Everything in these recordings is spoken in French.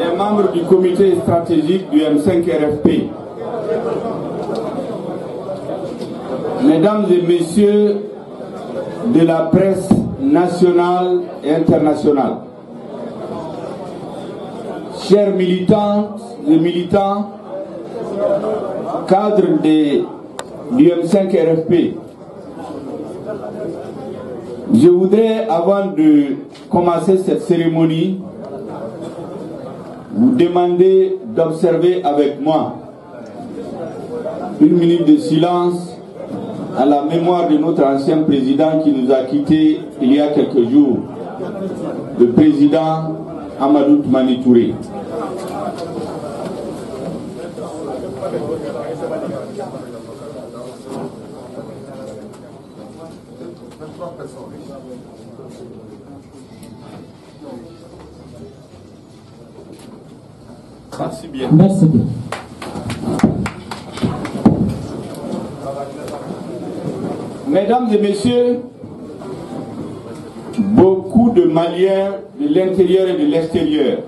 les membres du comité stratégique du M5-RFP, mesdames et messieurs de la presse nationale et internationale, chers militantes et militants, cadres du M5-RFP, je voudrais, avant de commencer cette cérémonie, vous demander d'observer avec moi une minute de silence à la mémoire de notre ancien président qui nous a quittés il y a quelques jours, le président Amadou Toumani Touré. Merci bien. Merci bien. Mesdames et messieurs, beaucoup de Maliens de l'intérieur et de l'extérieur,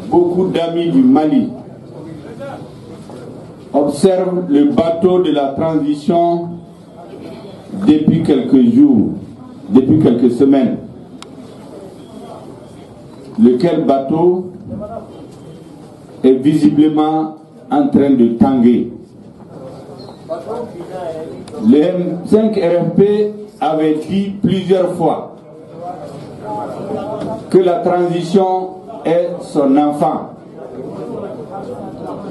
beaucoup d'amis du Mali observent le bateau de la transition depuis quelques jours, depuis quelques semaines. Lequel bateau est visiblement en train de tanguer. Le M5-RFP avait dit plusieurs fois que la transition est son enfant.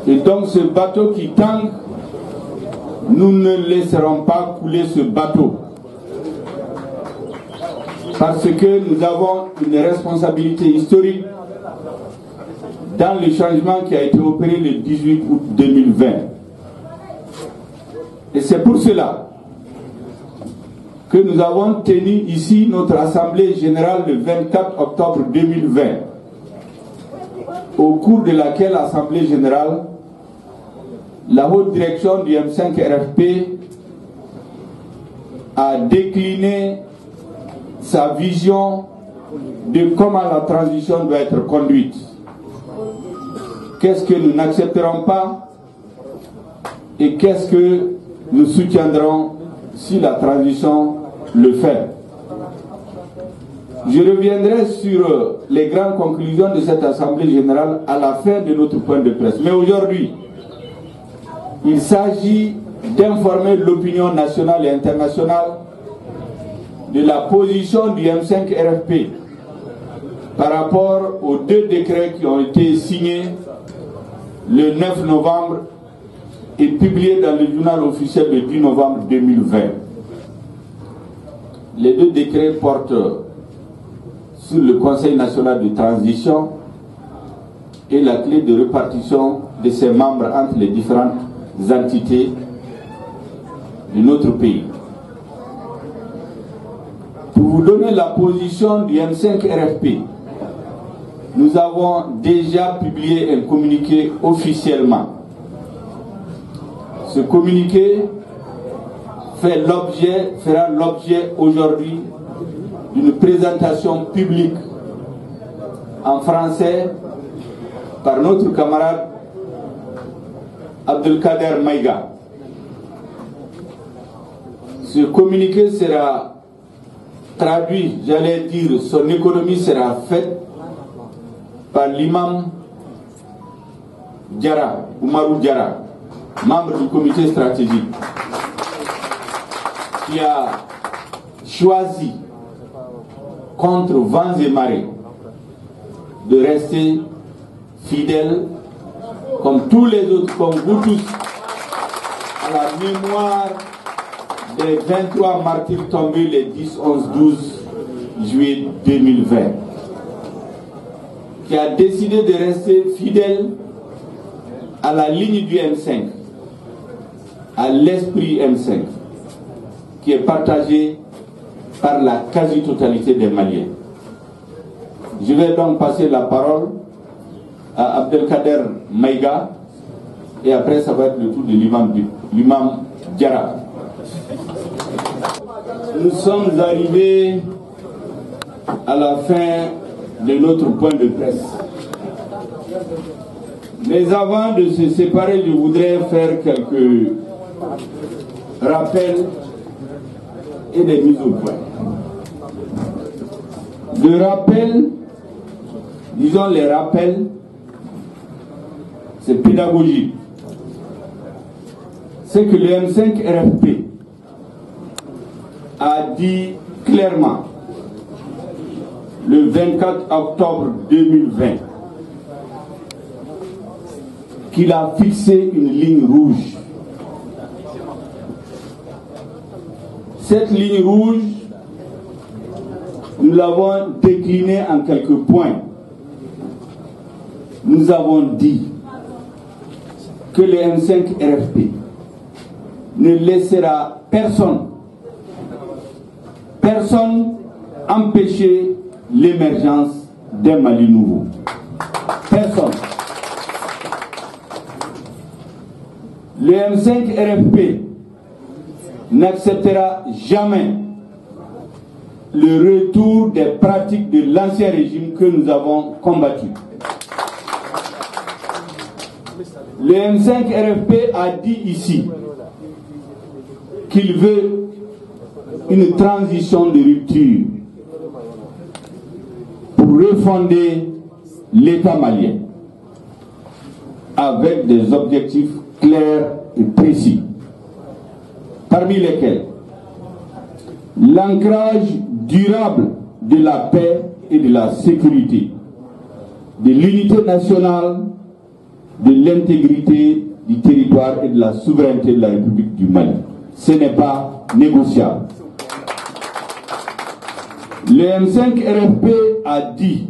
Et donc ce bateau qui tangue, nous ne laisserons pas couler ce bateau. Parce que nous avons une responsabilité historique dans le changement qui a été opéré le 18 août 2020. Et c'est pour cela que nous avons tenu ici notre Assemblée générale le 24 octobre 2020, au cours de laquelle Assemblée générale, la haute direction du M5-RFP a décliné sa vision de comment la transition doit être conduite. Qu'est-ce que nous n'accepterons pas et qu'est-ce que nous soutiendrons si la transition le fait. Je reviendrai sur les grandes conclusions de cette Assemblée générale à la fin de notre point de presse. Mais aujourd'hui, il s'agit d'informer l'opinion nationale et internationale de la position du M5-RFP par rapport aux deux décrets qui ont été signés le 9 novembre et publiés dans le journal officiel le 10 novembre 2020. Les deux décrets portent sur le Conseil national de transition et la clé de répartition de ses membres entre les différentes entités de notre pays. Pour vous donner la position du M5-RFP, nous avons déjà publié un communiqué officiellement. Ce communiqué fera l'objet aujourd'hui d'une présentation publique en français par notre camarade Abdelkader Maïga. Ce communiqué sera traduit, j'allais dire, son économie sera faite par l'imam Diarra, Oumarou Diarra, membre du comité stratégique, qui a choisi, contre vents et marées, de rester fidèle, comme tous les autres, comme vous tous, à la mémoire des 23 martyrs tombés les 10, 11, 12 juillet 2020, qui a décidé de rester fidèle à la ligne du M5, à l'esprit M5, qui est partagé par la quasi-totalité des Maliens. Je vais donc passer la parole à Abdelkader Maïga, et après ça va être le tour de l'imam Diarra. Nous sommes arrivés à la fin de notre point de presse. Mais avant de se séparer, je voudrais faire quelques rappels et des mises au point. Le rappel, disons les rappels, c'est pédagogique. C'est que le M5 RFP a dit clairement le 24 octobre 2020 qu'il a fixé une ligne rouge. Cette ligne rouge, nous l'avons déclinée en quelques points. Nous avons dit que le M5 RFP ne laissera personne empêcher l'émergence d'un Mali nouveau. Personne. Le M5 RFP n'acceptera jamais le retour des pratiques de l'ancien régime que nous avons combattu. Le M5 RFP a dit ici qu'il veut une transition de rupture pour refonder l'État malien avec des objectifs clairs et précis, parmi lesquels l'ancrage durable de la paix et de la sécurité, de l'unité nationale, de l'intégrité du territoire et de la souveraineté de la République du Mali. Ce n'est pas négociable. Le M5 RFP a dit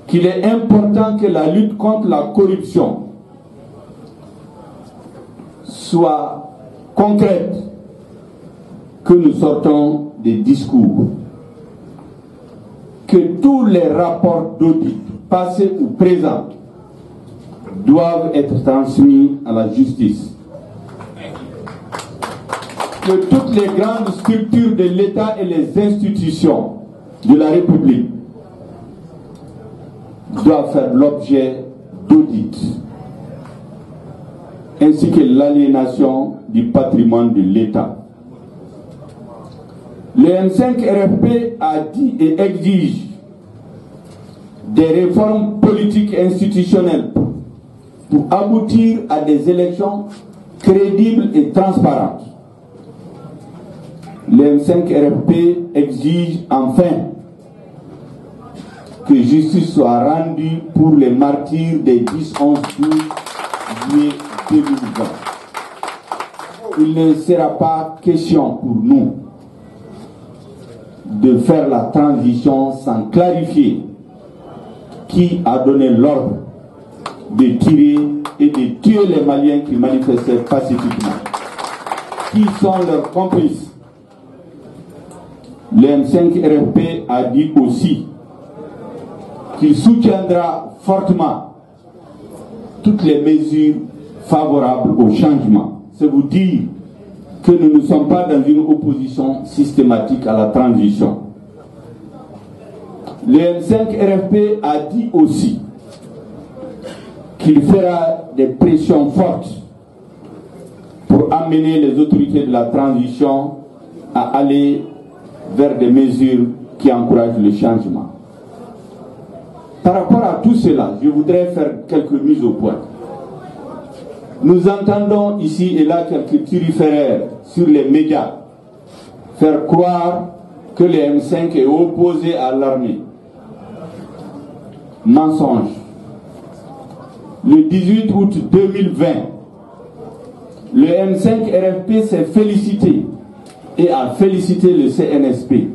qu'il est important que la lutte contre la corruption soit concrète, que nous sortons des discours, que tous les rapports d'audit, passés ou présents, doivent être transmis à la justice, que toutes les grandes structures de l'État et les institutions de la République doivent faire l'objet d'audit, ainsi que l'aliénation du patrimoine de l'État. Le M5 RFP a dit et exige des réformes politiques et institutionnelles pour aboutir à des élections crédibles et transparentes. Le M5 RFP exige enfin que justice soit rendue pour les martyrs des 10, 11, 12 juillet 2020. Il ne sera pas question pour nous de faire la transition sans clarifier qui a donné l'ordre de tirer et de tuer les Maliens qui manifestaient pacifiquement. Qui sont leurs complices? Le M5 RFP a dit aussi qu'il soutiendra fortement toutes les mesures favorables au changement. C'est vous dire que nous ne sommes pas dans une opposition systématique à la transition. Le M5 RFP a dit aussi qu'il fera des pressions fortes pour amener les autorités de la transition à aller vers des mesures qui encouragent le changement. Par rapport à tout cela, je voudrais faire quelques mises au point. Nous entendons ici et là quelques turiféraires sur les médias faire croire que le M5 est opposé à l'armée. Mensonge. Le 18 août 2020, le M5 RFP s'est félicité et a félicité le CNSP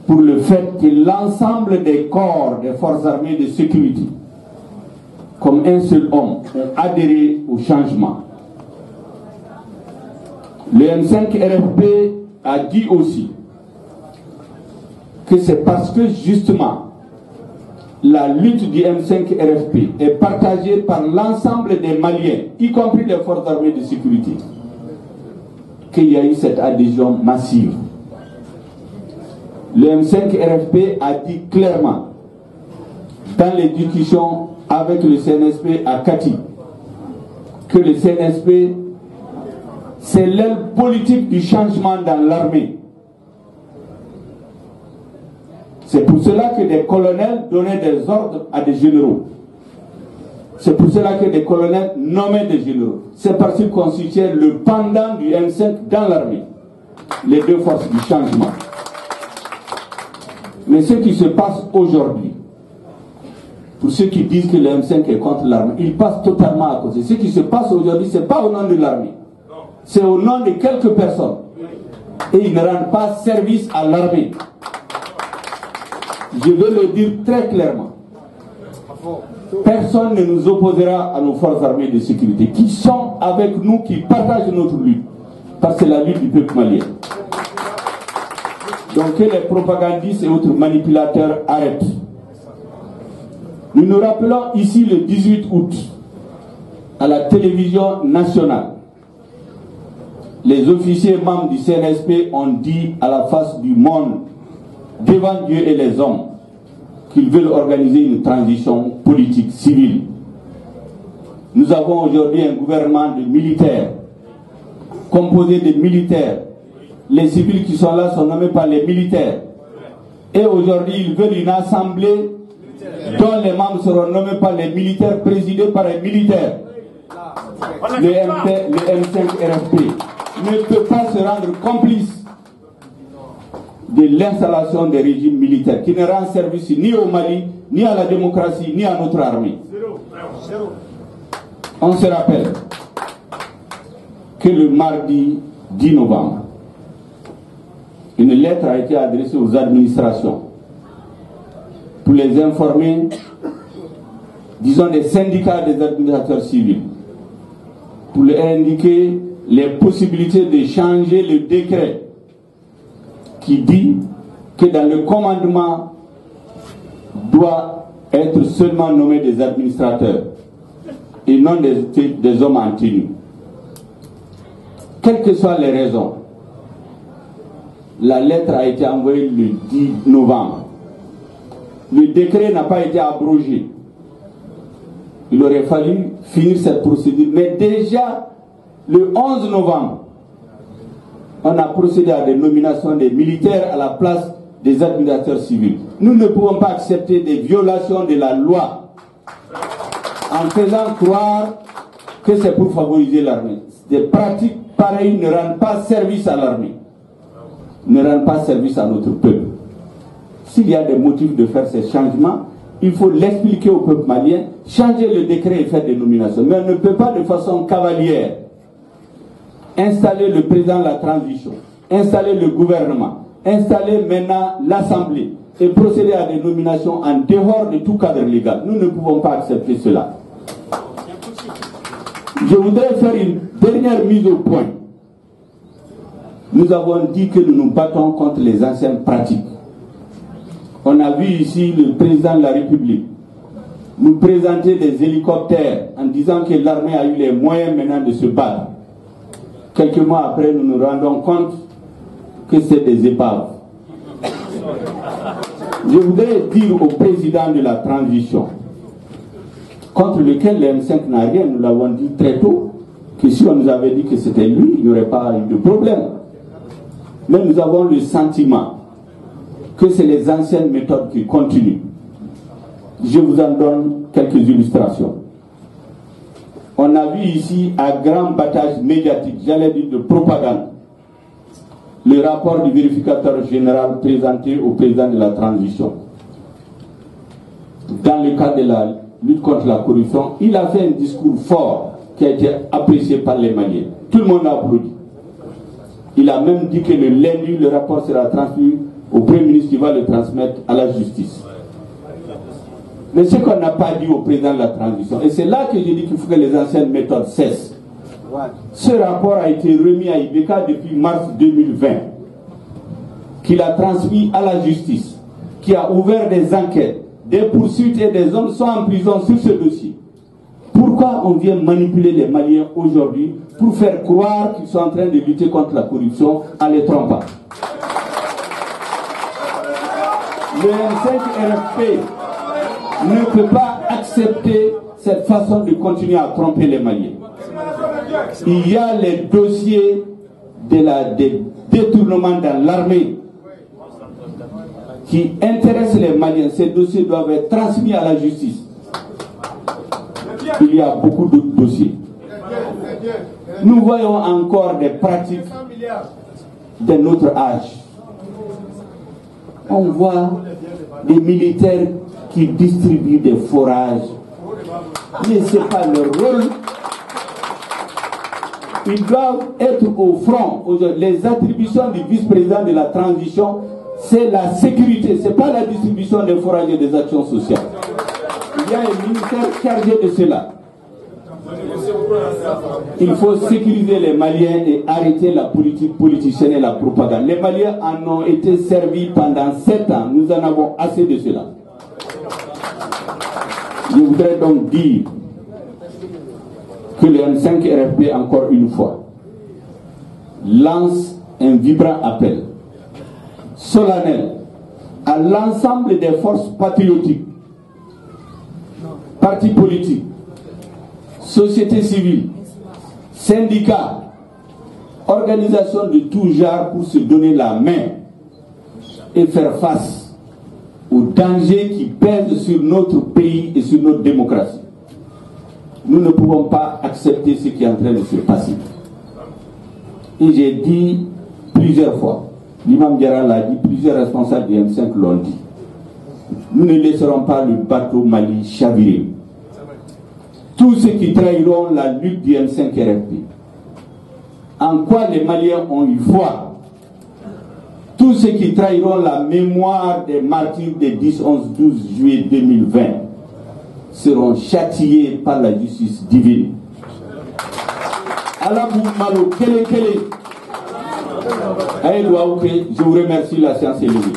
pour le fait que l'ensemble des corps des forces armées de sécurité, comme un seul homme, ont adhéré au changement. Le M5 RFP a dit aussi que c'est parce que justement la lutte du M5 RFP est partagée par l'ensemble des Maliens, y compris les forces armées de sécurité, qu'il y a eu cette adhésion massive. Le M5 RFP a dit clairement, dans les discussions avec le CNSP à Kati, que le CNSP, c'est l'aile politique du changement dans l'armée. C'est pour cela que des colonels donnaient des ordres à des généraux. C'est pour cela que des colonels nommaient des généraux. C'est parce qu'ils constituaient le pendant du M5 dans l'armée. Les deux forces du changement. Mais ce qui se passe aujourd'hui, pour ceux qui disent que le M5 est contre l'armée, ils passent totalement à côté. Ce qui se passe aujourd'hui, ce n'est pas au nom de l'armée. C'est au nom de quelques personnes. Et ils ne rendent pas service à l'armée. Je veux le dire très clairement. Personne ne nous opposera à nos forces armées de sécurité, qui sont avec nous, qui partagent notre lutte. Parce que c'est la lutte du peuple malien. Donc que les propagandistes et autres manipulateurs arrêtent. Nous nous rappelons ici le 18 août, à la télévision nationale, les officiers membres du CNSP ont dit à la face du monde, devant Dieu et les hommes, qu'ils veulent organiser une transition politique, civile. Nous avons aujourd'hui un gouvernement de militaires, composé de militaires. Les civils qui sont là sont nommés par les militaires. Et aujourd'hui, ils veulent une assemblée dont les membres seront nommés par les militaires, présidés par les militaires. Le M5 RFP ne peut pas se rendre complice de l'installation des régimes militaires qui ne rendent service ni au Mali, ni à la démocratie, ni à notre armée. On se rappelle que le mardi 10 novembre, une lettre a été adressée aux administrations pour les informer, disons, des syndicats des administrateurs civils, pour leur indiquer les possibilités de changer le décret qui dit que dans le commandement doit être seulement nommé des administrateurs et non des hommes en tenue. Quelles que soient les raisons, la lettre a été envoyée le 10 novembre. Le décret n'a pas été abrogé. Il aurait fallu finir cette procédure. Mais déjà, le 11 novembre, on a procédé à des nominations des militaires à la place des administrateurs civils. Nous ne pouvons pas accepter des violations de la loi en faisant croire que c'est pour favoriser l'armée. Des pratiques pareilles ne rendent pas service à l'armée, ne rendent pas service à notre peuple. S'il y a des motifs de faire ces changements, il faut l'expliquer au peuple malien, changer le décret et faire des nominations. Mais on ne peut pas de façon cavalière installer le président de la transition, installer le gouvernement, installer maintenant l'Assemblée et procéder à des nominations en dehors de tout cadre légal. Nous ne pouvons pas accepter cela. Je voudrais faire une dernière mise au point. Nous avons dit que nous nous battons contre les anciennes pratiques. On a vu ici le président de la République nous présenter des hélicoptères en disant que l'armée a eu les moyens maintenant de se battre. Quelques mois après, nous nous rendons compte que c'est des épaves. Je voudrais dire au président de la transition, contre lequel le M5 n'a rien, nous l'avons dit très tôt, que si on nous avait dit que c'était lui, il n'y aurait pas eu de problème. Mais nous avons le sentiment que c'est les anciennes méthodes qui continuent. Je vous en donne quelques illustrations. On a vu ici un grand battage médiatique, j'allais dire de propagande, le rapport du vérificateur général présenté au président de la transition. Dans le cadre de la lutte contre la corruption, il a fait un discours fort qui a été apprécié par les Maliens. Tout le monde a applaudi. Il a même dit que le lundi, le rapport sera transmis au Premier ministre qui va le transmettre à la justice. Mais ce qu'on n'a pas dit au président de la transition, et c'est là que je dis qu'il faut que les anciennes méthodes cessent. Ce rapport a été remis à Ibeka depuis mars 2020, qu'il a transmis à la justice, qui a ouvert des enquêtes, des poursuites et des hommes sont en prison sur ce dossier. Pourquoi on vient manipuler les Maliens aujourd'hui pour faire croire qu'ils sont en train de lutter contre la corruption en les trompant? Le M5 RFP ne peut pas accepter cette façon de continuer à tromper les Maliens. Il y a les dossiers des détournements dans l'armée qui intéressent les Maliens. Ces dossiers doivent être transmis à la justice. Il y a beaucoup d'autres dossiers. Nous voyons encore des pratiques de notre âge. On voit des militaires qui distribuent des forages. Mais ce n'est pas leur rôle. Ils doivent être au front. Les attributions du vice-président de la transition, c'est la sécurité, ce n'est pas la distribution des forages et des actions sociales. Il y a un ministère chargé de cela. Il faut sécuriser les Maliens et arrêter la politique politicienne et la propagande. Les Maliens en ont été servis pendant 7 ans. Nous en avons assez de cela. Je voudrais donc dire que le M5 RFP, encore une fois, lance un vibrant appel solennel à l'ensemble des forces patriotiques, partis politiques, sociétés civiles, syndicats, organisations de tout genre pour se donner la main et faire face aux dangers qui pèsent sur notre pays et sur notre démocratie. Nous ne pouvons pas accepter ce qui est en train de se passer. Et j'ai dit plusieurs fois, l'imam Diarra l'a dit, plusieurs responsables du M5 l'ont dit, nous ne laisserons pas le bateau Mali chavirer. Tous ceux qui trahiront la lutte du M5 RFP, en quoi les Maliens ont eu foi, tous ceux qui trahiront la mémoire des martyrs des 10, 11, 12 juillet 2020 seront châtiés par la justice divine. Alabou Malo, Kele Kele. Je vous remercie, la séance est levée.